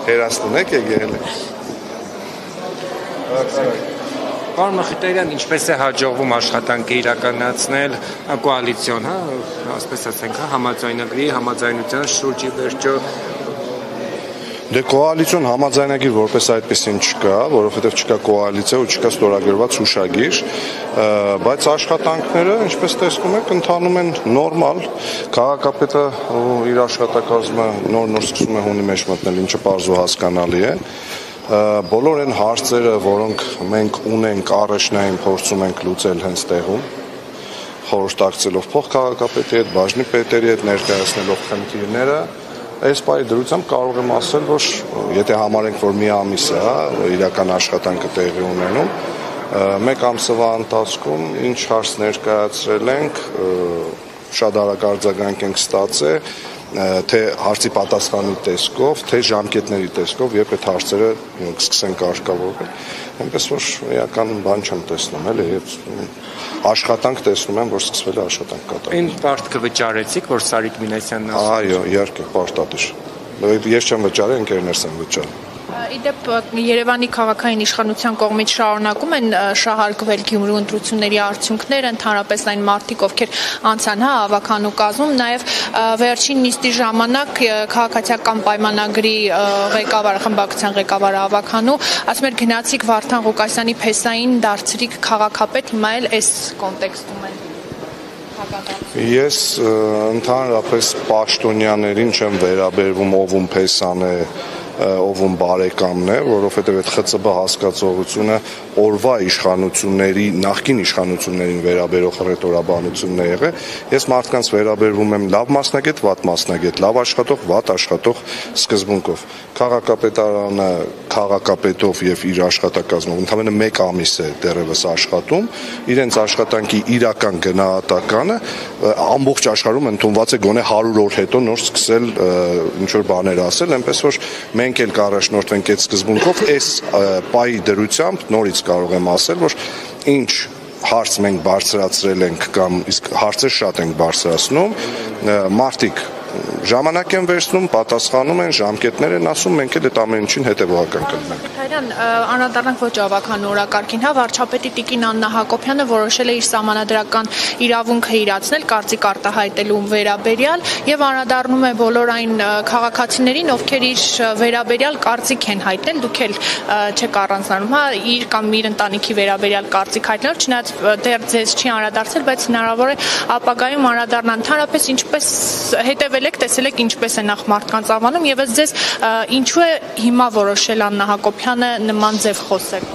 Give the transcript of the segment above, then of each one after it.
հերաստուն եք եկել։ Պարոն Մխիթարյան, ինչպես է հաջողվում աշխատանքը իրականացնել կոալիցիոն, ասպես ասենք, համաձայնության շուրջ ի վերջո։ Դե կոալիցիոն համաձայնագիր որպես այդպեսին չկա, որովհետև չկա կոալիցիա ու չկա ստորագրված հուշագիր, բայց աշխատանքները, ինչպես տեսնում եք, ընթանում են նորմալ, քաղաքապետը իր աշխատակազմը նոր սկսում է հունի մեջ մտնել, ինչը պարզ ու հասկանալի է։ Բոլոր այն հարցերը, որոնք մենք ունենք, առաջնային փորձում ենք լուծել հենց տեղում, խորհրդակցելով փոխքաղաքապետի հետ, բաժնի պետերի հետ, ներկայացնելով խնդիրները, այս պահի դրությամբ կարող եմ ասել, որ եթե համարենք, որ մի ամիս է, իրական աշխատանքը տեղի ունենում, մեկ ամսվա ընթացքում ինչ հարց ներկայացրել ենք, շատ արագ արձագանք ենք ստացել, թե հարցի պատասխանի տեսքով, թե ժամկետների տեսքով, երբ այդ հարցերը սկսենք արկավորվել, այնպես որ իրական բան չեմ տեսնում, էլի, աշխատանք տեսնում եմ, որ սկսվել է աշխատանք կատարել։ Այն պարտքը վճարեցիք, որ Սարիկ Մինասյանն ասում։ Այո, իհարկե, պարտադիր։ Ես չեմ վճարել, ընկերներս են վճարել։ Իդեպ Երևանի քաղաքային իշխանության կողմից շարունակում են շահարկվել Գյումրու ընտրությունների արդյունքները, ընդհանրապես այն մարդիկ, ովքեր անցան ավականու կազմում, նաև վերջին նիստի ժամանակ քաղաքացիական պայմանագրի ղեկավարը, խմբակցության ղեկավարը ավականու, ասում էր գնացիք Վարդան Ղուկասյանի փեսային դարձրիք քաղաքապետ, հիմա էլ այս կոնտեքստում են։ Ես ընդհանրապես պաշտոնյաներին չեմ վերաբերվում, ով փեսան է, ով բարեկամն է, որովհետև այդ ԽՑԲ հասկացողությունը օրվա իշխանությունների, նախկին իշխանություններին վերաբերող հռետորաբանությունն է եղել։ Ես մարդկանց վերաբերվում եմ լավ մասնագետ, վատ մասնագետ, լավ աշխատող, վատ աշխատող սկզբունքով։ Քաղաքապետարանը քաղաքապետով եւ իր աշխատակազմով ընդամենը 1 ամիս է դեռևս աշխատում, իրենց աշխատանքի իրական գնահատականը ամբողջ աշխարհում ընդունված է գոնե 100 օր հետո նոր սկսել ինչ որ բաներ ասել, այնպես որ մենք էլ կառաջնորդվենք այդ սկզբունքով, այս պայի դրությամբ նորից կարող եմ ասել, որ ինչ հարց մենք բարձրացրել ենք կամ իսկ հարցեր շատ ենք բարձրացնում, մարդիկ ժամանակ են վերցնում, պատասխանում են, ժամկետներ են ասում, մենք էլ այդ ամեն ինչին հետևողական կլինենք։ Անդրադառնանք ոչ ավականու օրակարգին, վարչապետի Տիկին Աննա Հակոբյանը որոշել է իր սահմանադրական իրավունքը իրացնել կարծիք արտահայտելու վերաբերյալ եւ անդրադառնում է բոլոր այն քաղաքացիներին, ովքեր իր վերաբերյալ կարծիք են հայտնել, դուք էլ չեք առանձնանում, իր կամ իր ընտանիքի վերաբերյալ կարծիք հայտնելով, չնայած դեռ ձեզ չի անդրադարձել, բայց հնարավոր է ապագայում անդրադառնան։ Ընդհանրապես ինչպես հետևել եք, տեսել եք ինչպես է նախ մարդկանց անվանում եւ ձեզ ինչու է հիմա որոշել Աննա Հակոբյանը նման ձև խոսել։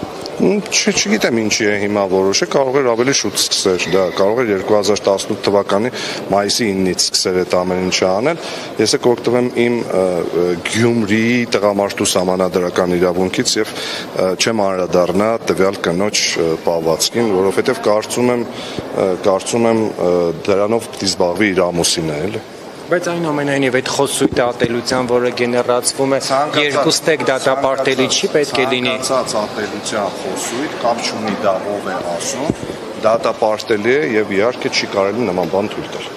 Չգիտեմ ինչի է հիմա որոշել, կարող էր ավելի շուտ սկսել, դա կարող էր 2018 թվականի մայիսի 9-ից սկսել այդ ամեն ինչը անել։ Ես կօգտվեմ իմ Գյումրիի տղամարդու սահմանադրական իրավունքից եւ չեմ անդրադառնա տվյալ կնոջ պահվածքին, որովհետեւ կարծում եմ դրանով պիտի զբաղվի իր ամուսինը, էլի։ Բայց այնուամենայնիվ այդ խոսույթը ատելության, որը գեներացվում է, երկու ստեկ դատապարտելի չի պետք է լինի։ Ցանկացած ատելության խոսույթ կապ չունի դա ով է ասում, դատապարտելի է եւ իհարկե չի կարելի նման բան թույլ տալ։